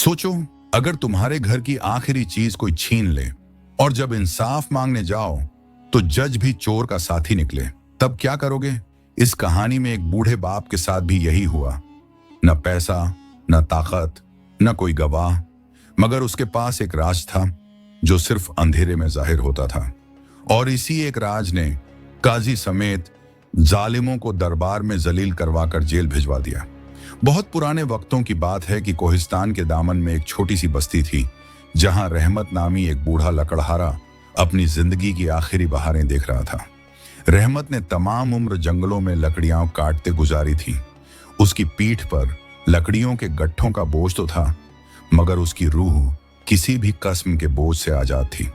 सोचो, अगर तुम्हारे घर की आखिरी चीज कोई छीन ले और जब इंसाफ मांगने जाओ तो जज भी चोर का साथी निकले, तब क्या करोगे? इस कहानी में एक बूढ़े बाप के साथ भी यही हुआ। न पैसा, न ताकत, न कोई गवाह, मगर उसके पास एक राज था जो सिर्फ अंधेरे में जाहिर होता था। और इसी एक राज ने काजी समेत जालिमों को दरबार में जलील करवाकर जेल भिजवा दिया। बहुत पुराने वक्तों की बात है कि कोहिस्तान के दामन में एक छोटी सी बस्ती थी, जहां रहमत नामी एक बूढ़ा लकड़हारा अपनी जिंदगी की आखिरी बहारें देख रहा था। रहमत ने तमाम उम्र जंगलों में लकड़ियां काटते गुजारी थी। उसकी पीठ पर लकड़ियों के गट्ठों का बोझ तो था, मगर उसकी रूह किसी भी कस्म के बोझ से आजाद थी।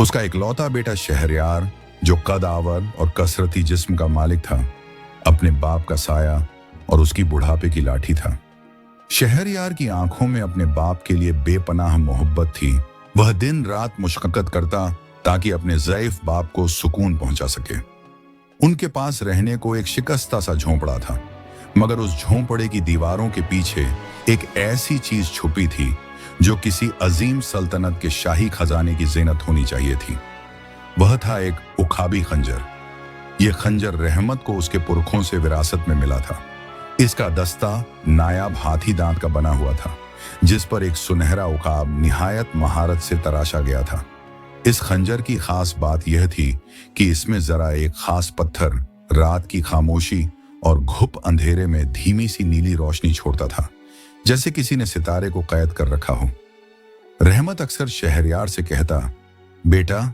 उसका इकलौता बेटा शहरयार, जो कदावर और कसरती जिस्म का मालिक था, अपने बाप का साया और उसकी बुढ़ापे की लाठी था। शहरयार की आंखों में अपने बाप के लिए बेपनाह मोहब्बत थी। वह दिन रात मुशक्कत करता ताकि अपने ज़ईफ बाप को सुकून पहुंचा सके। उनके पास रहने को एक शिकस्ता सा झोंपड़ा था, मगर उस झोंपड़े की दीवारों के पीछे एक ऐसी चीज छुपी थी जो किसी अजीम सल्तनत के शाही खजाने की ज़ीनत होनी चाहिए थी। वह था एक उखाबी खंजर। यह खंजर रहमत को उसके पुरखों से विरासत में मिला था। इसका दस्ता नायाब हाथी दांत का बना हुआ था, जिस पर एक सुनहरा उकाब निहायत महारत से तराशा गया था। इस खंजर की खास बात यह थी कि इसमें जरा एक खास पत्थर रात की खामोशी और घुप अंधेरे में धीमी सी नीली रोशनी छोड़ता था, जैसे किसी ने सितारे को कैद कर रखा हो। रहमत अक्सर शहरयार से कहता, बेटा,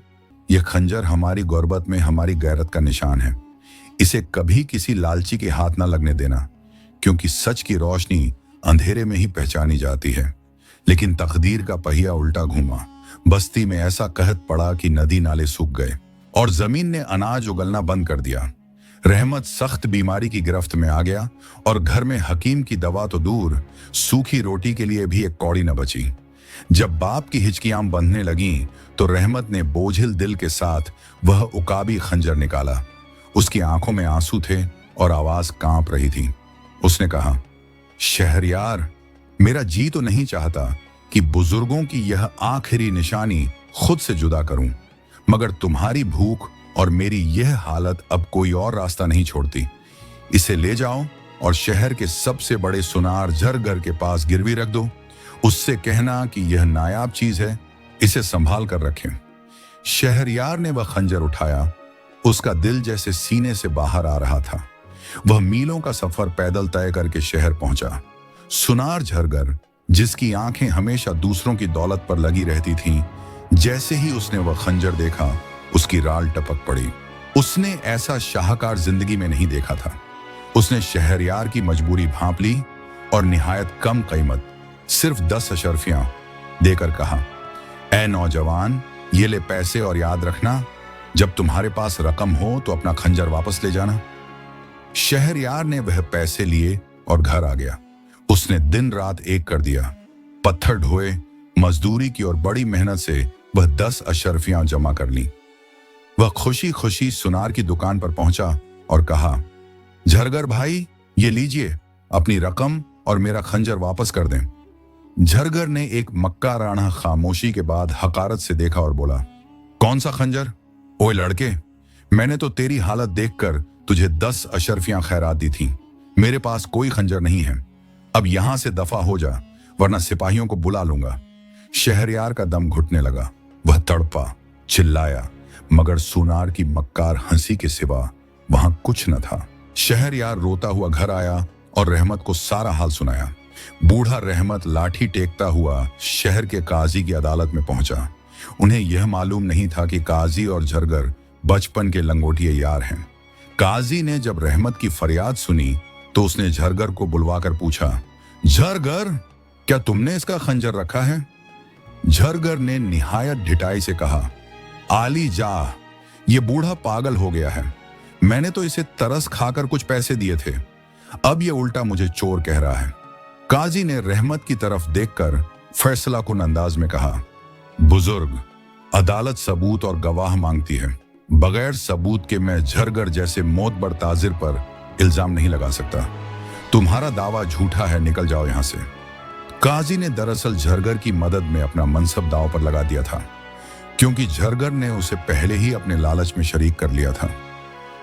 यह खंजर हमारी गुर्बत में हमारी गैरत का निशान है। इसे कभी किसी लालची के हाथ न लगने देना, क्योंकि सच की रोशनी अंधेरे में ही पहचानी जाती है। लेकिन तकदीर का पहिया उल्टा घूमा। बस्ती में ऐसा कहत पड़ा कि नदी नाले सूख गए और जमीन ने अनाज उगलना बंद कर दिया। रहमत सख्त बीमारी की गिरफ्त में आ गया और घर में हकीम की दवा तो दूर, सूखी रोटी के लिए भी एक कौड़ी न बची। जब बाप की हिचकियां बंधने लगीं तो रहमत ने बोझिल दिल के साथ वह उकाबी खंजर निकाला। उसकी आंखों में आंसू थे और आवाज कांप रही थी। उसने कहा, शहरयार, मेरा जी तो नहीं चाहता कि बुजुर्गों की यह आखिरी निशानी खुद से जुदा करूं, मगर तुम्हारी भूख और मेरी यह हालत अब कोई और रास्ता नहीं छोड़ती। इसे ले जाओ और शहर के सबसे बड़े सुनार झरगर के पास गिरवी रख दो। उससे कहना कि यह नायाब चीज है, इसे संभाल कर रखें। शहरयार ने वह खंजर उठाया। उसका दिल जैसे सीने से बाहर आ रहा था। वह मीलों का सफर पैदल तय करके शहर पहुंचा। सुनार झरगर, जिसकी आंखें हमेशा दूसरों की दौलत पर लगी रहती थीं, जैसे ही उसने वह खंजर देखा, उसकी राल टपक पड़ी। उसने ऐसा शाहकार जिंदगी में नहीं देखा था। उसने शहरयार की मजबूरी भांप ली और निहायत कम कीमत, सिर्फ 10 अशर्फियां देकर कहा, ऐ नौजवान, ये ले पैसे और याद रखना, जब तुम्हारे पास रकम हो तो अपना खंजर वापस ले जाना। शहरयार ने वह पैसे लिए और घर आ गया। उसने दिन रात एक कर दिया। पत्थर ढोए, मजदूरी की और बड़ी मेहनत से वह 10 अशर्फियां जमा कर ली। वह खुशी खुशी सुनार की दुकान पर पहुंचा और कहा, झरगर भाई, ये लीजिए, अपनी रकम और मेरा खंजर वापस कर दें। झरगर ने एक मक्का राणा खामोशी के बाद हकारत से देखा और बोला, कौन सा खंजर? ओए लड़के, मैंने तो तेरी हालत देखकर तुझे 10 अशर्फियां खैरात दी थी। मेरे पास कोई खंजर नहीं है। अब यहां से दफा हो जा, वरना सिपाहियों को बुला लूंगा। शहरयार का दम घुटने लगा। वह तड़पा, चिल्लाया, मगर सुनार की मक्कार हंसी के सिवा वहां कुछ न था। शहरयार रोता हुआ घर आया और रहमत को सारा हाल सुनाया। बूढ़ा रहमत लाठी टेकता हुआ शहर के काजी की अदालत में पहुंचा। उन्हें यह मालूम नहीं था कि काजी और झरगर बचपन के लंगोटिए यार हैं। काजी ने जब रहमत की फरियाद सुनी तो उसने झरगर को बुलवाकर पूछा, झरगर, क्या तुमने इसका खंजर रखा है? झरगर ने निहायत ढिठाई से कहा, आली जा, ये बूढ़ा पागल हो गया है। मैंने तो इसे तरस खाकर कुछ पैसे दिए थे, अब ये उल्टा मुझे चोर कह रहा है। काजी ने रहमत की तरफ देखकर फैसला कुन अंदाज में कहा, बुजुर्ग, अदालत सबूत और गवाह मांगती है। बगैर सबूत के मैं झरगर जैसे मोतबर ताजिर पर इल्जाम नहीं लगा सकता। तुम्हारा दावा झूठा है, निकल जाओ यहां से। काजी ने दरअसल झरगर की मदद में अपना मनसब दांव पर लगा दिया था, क्योंकि झरगर ने उसे पहले ही अपने लालच में शरीक कर लिया था।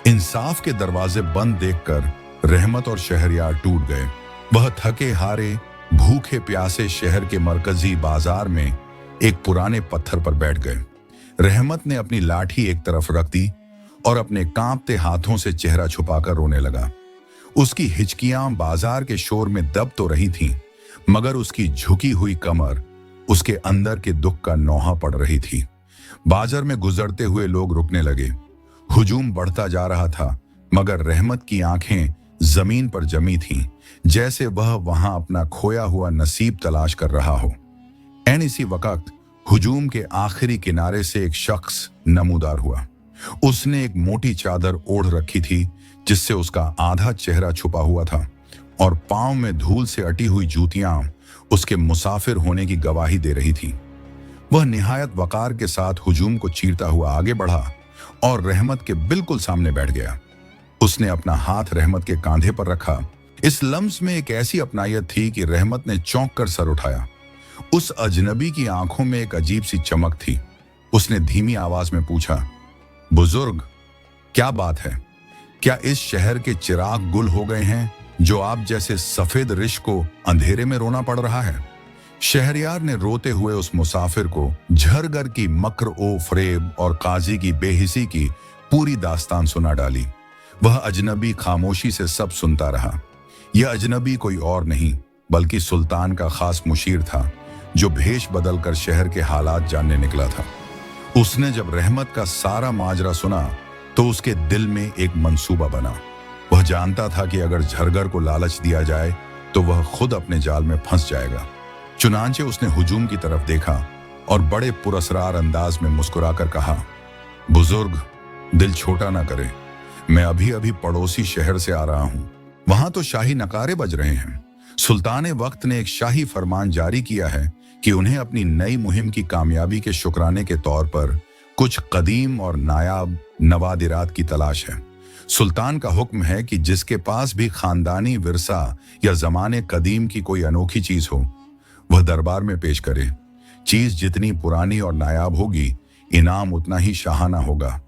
इंसाफ के दरवाजे बंद देखकर रहमत और शहरयार टूट गए। वह थके हारे भूखे प्यासे शहर के मरकजी बाजार में एक पुराने पत्थर पर बैठ गए। रहमत ने अपनी लाठी एक तरफ रख दी और अपने कांपते हाथों से चेहरा छुपाकर रोने लगा। उसकी हिचकियां बाजार के शोर में दब तो रही थीं, मगर उसकी झुकी हुई कमर उसके अंदर के दुख का नौहा पड़ रही थी। बाजार में गुजरते हुए लोग रुकने लगे। हुजूम बढ़ता जा रहा था, मगर रहमत की आंखें जमीन पर जमी थीं, जैसे वह वहां अपना खोया हुआ नसीब तलाश कर रहा हो। एन इसी वक्त हुजूम के आखिरी किनारे से एक शख्स नमूदार हुआ। उसने एक मोटी चादर ओढ़ रखी थी, जिससे उसका आधा चेहरा छुपा हुआ था, और पांव में धूल से अटी हुई जूतियां उसके मुसाफिर होने की गवाही दे रही थी। वह निहायत वकार के साथ हुजूम को चीरता हुआ आगे बढ़ा और रहमत के बिल्कुल सामने बैठ गया। उसने अपना हाथ रहमत के कांधे पर रखा। इस लम्स में एक ऐसी अपनायत थी कि रहमत ने चौंक कर सर उठाया। उस अजनबी की आंखों में एक अजीब सी चमक थी। उसने धीमी आवाज में पूछा, बुजुर्ग, क्या बात है? क्या इस शहर के चिराग गुल हो गए हैं जो आप जैसे सफेद रिश को अंधेरे में रोना पड़ रहा है? शहरयार ने रोते हुए उस मुसाफिर को झरगर की मक्र ओ फरेब और काजी की बेहिसी की पूरी दास्तान सुना डाली। वह अजनबी खामोशी से सब सुनता रहा। यह अजनबी कोई और नहीं बल्कि सुल्तान का खास मुशीर था, जो भेष बदलकर शहर के हालात जानने निकला था। उसने जब रहमत का सारा माजरा सुना तो उसके दिल में एक मंसूबा बना। वह जानता था कि अगर झरगर को लालच दिया जाए तो वह खुद अपने जाल में फंस जाएगा। चुनांचे उसने हुजूम की तरफ देखा और बड़े पुरस्कार अंदाज में मुस्कुराकर कहा, बुजुर्ग, दिल छोटा ना करे। मैं अभी अभी पड़ोसी शहर से आ रहा हूं। वहां तो शाही नकारे बज रहे हैं। सुल्तान वक्त ने एक शाही फरमान जारी किया है कि उन्हें अपनी नई मुहिम की कामयाबी के शुक्राने के तौर पर कुछ कदीम और नायाब नवादिरात की तलाश है। सुल्तान का हुक्म है कि जिसके पास भी खानदानी विरसा या जमाने कदीम की कोई अनोखी चीज हो, वह दरबार में पेश करे। चीज जितनी पुरानी और नायाब होगी, इनाम उतना ही शाहाना होगा।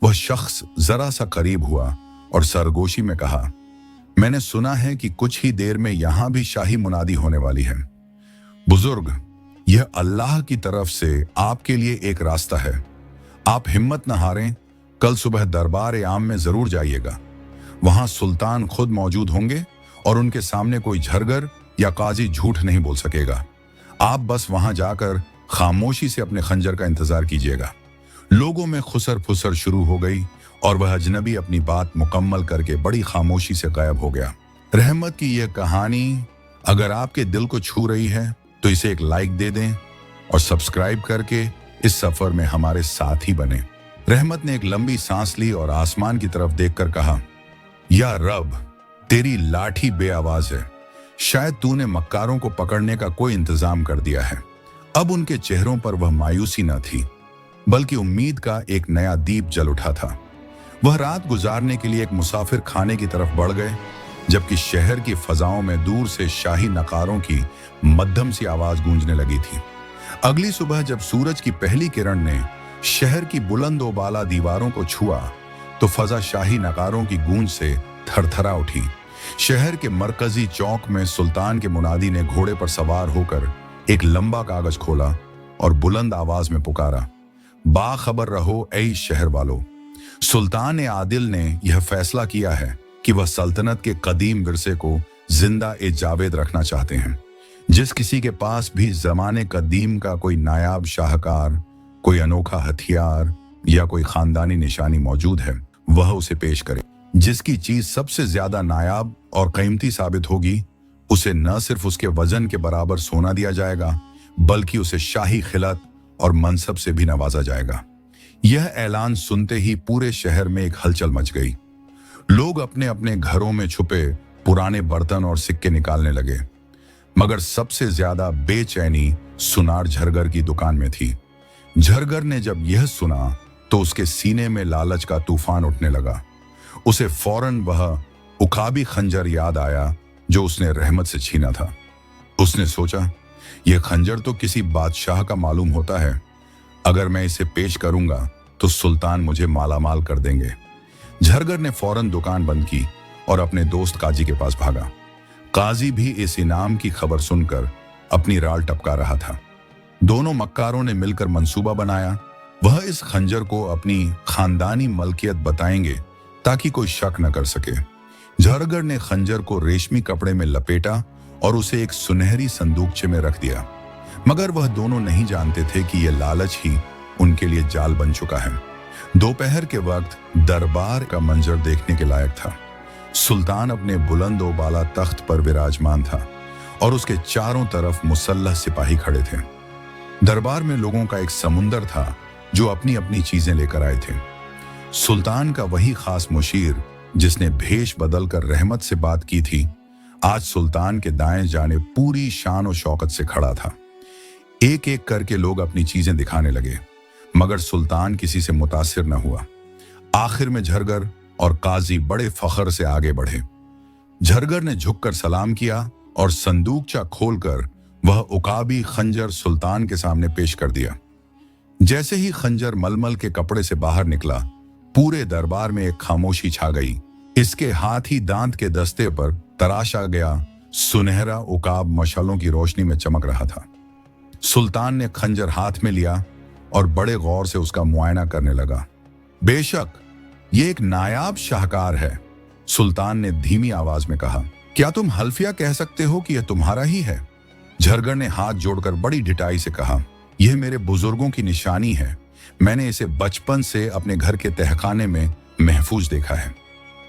वह शख्स जरा सा करीब हुआ और सरगोशी में कहा, मैंने सुना है कि कुछ ही देर में यहां भी शाही मुनादी होने वाली है। बुजुर्ग, यह अल्लाह की तरफ से आपके लिए एक रास्ता है। आप हिम्मत न हारें। कल सुबह दरबार आम में जरूर जाइएगा। वहां सुल्तान खुद मौजूद होंगे और उनके सामने कोई झरगर या काजी झूठ नहीं बोल सकेगा। आप बस वहां जाकर खामोशी से अपने खंजर का इंतजार कीजिएगा। लोगों में खुसर फुसर शुरू हो गई और वह अजनबी अपनी बात मुकम्मल करके बड़ी खामोशी से गायब हो गया। रहमत की यह कहानी अगर आपके दिल को छू रही है तो इसे एक लाइक दे दें और सब्सक्राइब करके इस सफर में हमारे साथ ही बने। रहमत ने एक लंबी सांस ली और आसमान की तरफ देखकर कहा, या रब, तेरी लाठी बेआवाज है। शायद तूने मक्कारों को पकड़ने का कोई इंतजाम कर दिया है। अब उनके चेहरों पर वह मायूसी न थी, बल्कि उम्मीद का एक नया दीप जल उठा था। वह रात गुजारने के लिए एक मुसाफिर खाने की तरफ बढ़ गए, जबकि शहर की फजाओं में दूर से शाही नकारों की मध्यम सी आवाज गूंजने लगी थी। अगली सुबह जब सूरज की पहली किरण ने शहर की बुलंद ओबाला दीवारों को छुआ तो फजा शाही नकारों की गूंज से थरथरा उठी। शहर के मरकजी चौक में सुल्तान के मुनादी ने घोड़े पर सवार होकर एक लंबा कागज खोला और बुलंद आवाज में पुकारा, बाखबर रहो ऐ शहर वालों। सुल्तान आदिल ने यह फैसला किया है कि वह सल्तनत के कदीम विरसे को जिंदा ए जावेद रखना चाहते हैं। जिस किसी के पास भी जमाने कदीम का कोई नायाब शाहकार, कोई अनोखा हथियार या कोई खानदानी निशानी मौजूद है, वह उसे पेश करे। जिसकी चीज सबसे ज्यादा नायाब और कीमती साबित होगी, उसे न सिर्फ उसके वजन के बराबर सोना दिया जाएगा, बल्कि उसे शाही खिलत और मनसब से भी नवाजा जाएगा। यह ऐलान सुनते ही पूरे शहर में एक हलचल मच गई। लोग अपने अपने घरों में छुपे पुराने बर्तन और सिक्के निकालने लगे, मगर सबसे ज्यादा बेचैनी सुनार झरगर की दुकान में थी। झरगर ने जब यह सुना तो उसके सीने में लालच का तूफान उठने लगा। उसे फौरन वह उकाबी खंजर याद आया जो उसने रहमत से छीना था। उसने सोचा, यह खंजर तो किसी बादशाह का मालूम होता है। अगर मैं इसे पेश करूंगा तो सुल्तान मुझे मालामाल कर देंगे। झरगर ने फौरन दुकान बंद की और अपने दोस्त काजी के पास भागा। काजी भी इस इनाम की खबर सुनकर अपनी राल टपका रहा था। दोनों मक्कारों ने मिलकर मंसूबा बनाया। वह इस खंजर को अपनी खानदानी मलकियत बताएंगे ताकि कोई शक न कर सके। झरगर ने खंजर को रेशमी कपड़े में लपेटा और उसे एक सुनहरी संदूकचे में रख दिया, मगर वह दोनों नहीं जानते थे कि यह लालच ही उनके लिए जाल बन चुका है। दोपहर के वक्त दरबार का मंजर देखने के लायक था। सुल्तान अपने बुलंद व बाला तख्त पर विराजमान था और उसके चारों तरफ मुसल्लह सिपाही खड़े थे। दरबार में लोगों का एक समुंदर था जो अपनी अपनी चीजें लेकर आए थे। सुल्तान का वही खास मुशीर जिसने भेष बदलकर रहमत से बात की थी, आज सुल्तान के दाएं जाने पूरी शान और शौकत से खड़ा था। एक एक करके लोग अपनी चीजें दिखाने लगे, मगर सुल्तान किसी से मुतासिर न हुआ। आखिर में झरगर और काजी बड़े फख्र से आगे बढ़े। झरगर ने झुककर सलाम किया और संदूकचा खोलकर वह उकाबी खंजर सुल्तान के सामने पेश कर दिया। जैसे ही खंजर मलमल के कपड़े से बाहर निकला, पूरे दरबार में एक खामोशी छा गई। इसके हाथी दांत के दस्ते पर तराशा गया सुनहरा उकाब मशालों की रोशनी में चमक रहा था। सुल्तान ने खंजर हाथ में लिया और बड़े गौर से उसका मुआयना करने लगा। बेशक ये एक नायाब शाहकार है, सुल्तान ने धीमी आवाज में कहा। क्या तुम हल्फिया कह सकते हो कि यह तुम्हारा ही है? झरगर ने हाथ जोड़कर बड़ी ढिठाई से कहा, यह मेरे बुजुर्गों की निशानी है। मैंने इसे बचपन से अपने घर के तहखाने में महफूज देखा है।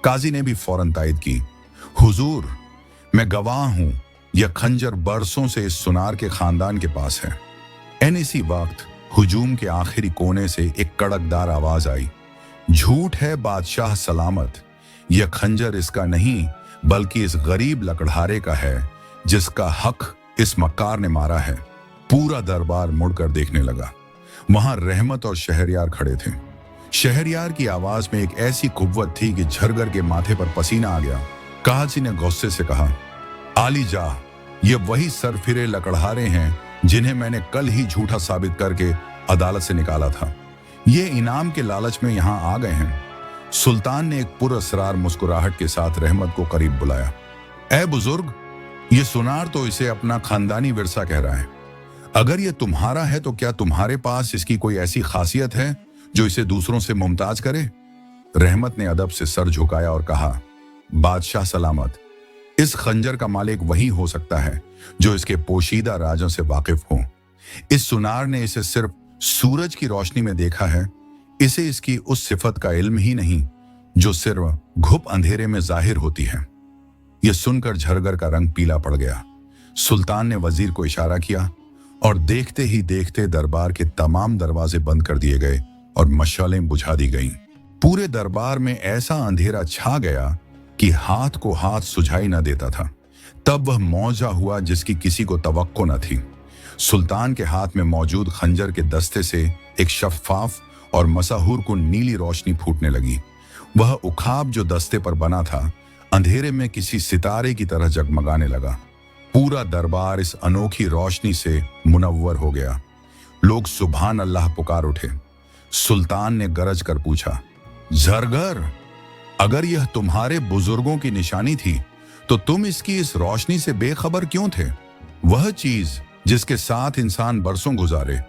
काजी ने भी फौरन तायद की, हुजूर, मैं गवाह हूं, यह खंजर बरसों से इस सुनार के खानदान के पास है। एन इसी वक्त हुजूम के आखिरी कोने से एक कड़कदार आवाज आई, झूठ है बादशाह सलामत, यह खंजर इसका नहीं बल्कि इस गरीब लकड़हारे का है जिसका हक इस मक्कार ने मारा है। पूरा दरबार मुड़कर देखने लगा। वहां रहमत और शहरयार खड़े थे। शहरयार की आवाज में एक ऐसी कुव्वत थी कि झरगर के माथे पर पसीना आ गया। काजी ने गुस्से से कहा, आली जा, ये वही सरफिरे लकड़हारे हैं जिन्हें मैंने कल ही झूठा साबित करके अदालत से निकाला था। ये इनाम के लालच में यहां आ गए हैं। सुल्तान ने एक पुरअसरार मुस्कुराहट के साथ रहमत को करीब बुलाया। ए बुजुर्ग, ये सुनार तो इसे अपना खानदानी विरसा कह रहा है। अगर ये तुम्हारा है तो क्या तुम्हारे पास इसकी कोई ऐसी खासियत है जो इसे दूसरों से मुमताज करे? रहमत ने अदब से सर झुकाया और कहा, बादशाह सलामत, इस खंजर का मालिक वही हो सकता है जो इसके पोशीदा राजों से वाकिफ हो। इस सुनार ने इसे सिर्फ सूरज की रोशनी में देखा है। इसे इसकी उस सिफत का इल्म ही नहीं जो सिर्फ घुप अंधेरे में जाहिर होती है। यह सुनकर झरगर का रंग पीला पड़ गया। सुल्तान ने वजीर को इशारा किया और देखते ही देखते दरबार के तमाम दरवाजे बंद कर दिए गए और मशालें बुझा दी गईं। पूरे दरबार में ऐसा अंधेरा छा गया कि हाथ को हाथ सुझाई न देता था। तब वह मौजा हुआ जिसकी किसी को तवक्को न थी। सुल्तान के हाथ में मौजूद खंजर के दस्ते से एक शफ्फाफ और मसाहूर को नीली रोशनी फूटने लगी। वह उखाब जो दस्ते पर बना था, अंधेरे में किसी सितारे की तरह जगमगाने लगा। पूरा दरबार इस अनोखी रोशनी से मुनव्वर हो गया। लोग सुभान अल्लाह पुकार उठे। सुल्तान ने गरज कर पूछा, झरगर, अगर यह तुम्हारे बुजुर्गों की निशानी थी तो तुम इसकी इस रोशनी से बेखबर क्यों थे? वह चीज जिसके साथ इंसान बरसों गुजारे,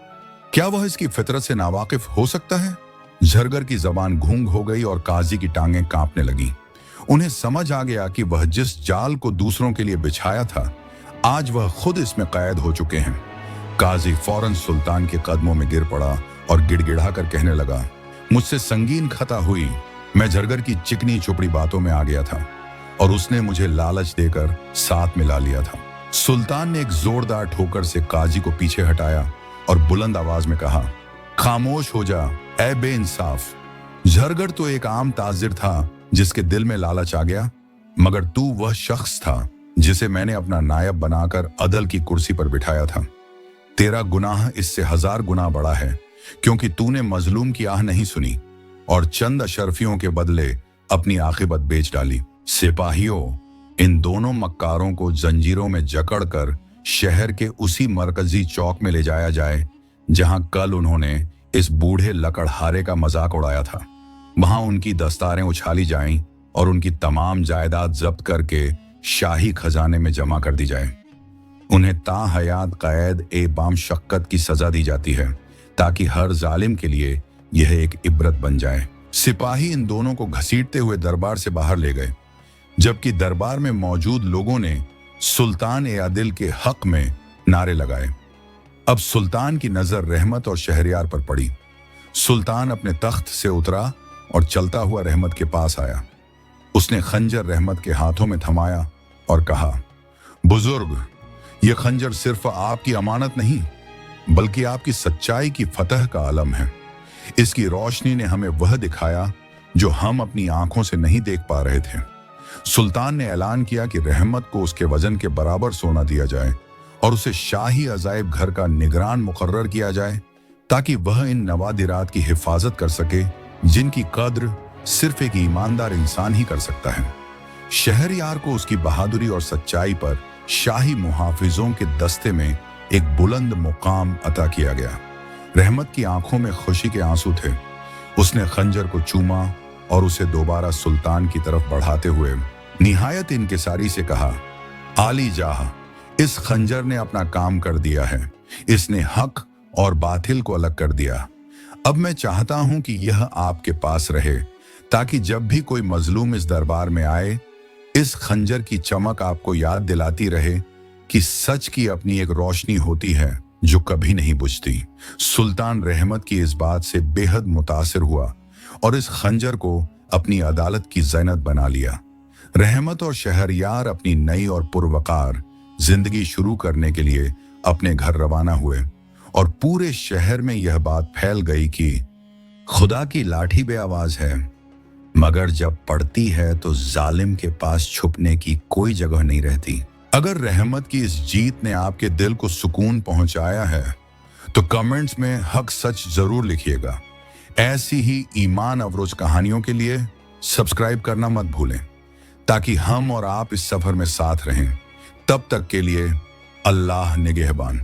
क्या वह इसकी फितरत से नावाकिफ हो सकता है? झरगर की जबान गूंग हो गई और काजी की टांगें कांपने लगी। उन्हें समझ आ गया कि वह जिस जाल को दूसरों के लिए बिछाया था, आज वह खुद इसमें कैद हो चुके हैं। काजी फौरन सुल्तान के कदमों में गिर पड़ा और गिड़गिड़ा कर कहने लगा, मुझसे संगीन खता हुई। मैं झरगर की चिकनी चुपड़ी बातों में आ गया था और उसने मुझे लालच देकर साथ मिला लिया था। सुल्तान ने एक जोरदार ठोकर से काजी को पीछे हटाया और बुलंद आवाज में कहा, खामोश हो जा ए बेइंसाफ। झरगर तो एक आम ताजिर था जिसके दिल में लालच आ गया, मगर तू वह शख्स था जिसे मैंने अपना नायब बनाकर अदल की कुर्सी पर बिठाया था। तेरा गुनाह इससे 1000 गुना बड़ा है, क्योंकि तूने मजलूम की आह नहीं सुनी और चंद अशरफियों के बदले अपनी आखिबत बेच डाली। सिपाहियों, इन दोनों मक्कारों को जंजीरों में जकड़कर शहर के उसी मरकजी चौक में ले जाया जाए जहां कल उन्होंने इस बूढ़े लकड़हारे का मजाक उड़ाया था। वहां उनकी दस्तारें उछाली जाएं और उनकी तमाम जायदाद जब्त करके शाही खजाने में जमा कर दी जाए। उन्हें ताहयात कैद ए बामशक्कत की सजा दी जाती है ताकि हर जालिम के लिए यह एक इबरत बन जाए। सिपाही इन दोनों को घसीटते हुए दरबार से बाहर ले गए, जबकि दरबार में मौजूद लोगों ने सुल्तान ए आदिल के हक में नारे लगाए। अब सुल्तान की नजर रहमत और शहरयार पर पड़ी। सुल्तान अपने तख्त से उतरा और चलता हुआ रहमत के पास आया। उसने खंजर रहमत के हाथों में थमाया और कहा, बुजुर्ग, यह खंजर सिर्फ आपकी अमानत नहीं बल्कि आपकी सच्चाई की फतह का अलम है। इसकी रोशनी ने हमें वह दिखाया जो हम अपनी आंखों से नहीं देख पा रहे थे। सुल्तान ने ऐलान किया कि रहमत को उसके वजन के बराबर सोना दिया जाए और उसे शाही अजायब घर का निगरान मुकर्रर किया जाए ताकि वह इन नवादिरात की हिफाजत कर सके जिनकी कद्र सिर्फ एक ईमानदार इंसान ही कर सकता है। शहरयार को उसकी बहादुरी और सच्चाई पर शाही मुहाफिजों के दस्ते में एक बुलंद मुकाम अता किया गया। रहमत की आंखों में खुशी के आंसू थे। उसने खंजर को चूमा और उसे दोबारा सुल्तान की तरफ बढ़ाते हुए निहायत इनकिसारी से कहा, आली जाह, इस खंजर ने अपना काम कर दिया है। इसने हक और बातिल को अलग कर दिया। अब मैं चाहता हूं कि यह आपके पास रहे ताकि जब भी कोई मजलूम इस दरबार में आए, इस खंजर की चमक आपको याद दिलाती रहे कि सच की अपनी एक रोशनी होती है जो कभी नहीं बुझती। सुल्तान रहमत की इस बात से बेहद मुतासिर हुआ और इस खंजर को अपनी अदालत की ज़ैनत बना लिया। रहमत और शहरयार अपनी नई और पुरवकार जिंदगी शुरू करने के लिए अपने घर रवाना हुए और पूरे शहर में यह बात फैल गई कि खुदा की लाठी बेआवाज है, मगर जब पड़ती है तो जालिम के पास छुपने की कोई जगह नहीं रहती। अगर रहमत की इस जीत ने आपके दिल को सुकून पहुंचाया है तो कमेंट्स में हक सच जरूर लिखिएगा। ऐसी ही ईमान अफरोज कहानियों के लिए सब्सक्राइब करना मत भूलें ताकि हम और आप इस सफर में साथ रहें। तब तक के लिए अल्लाह निगहबान।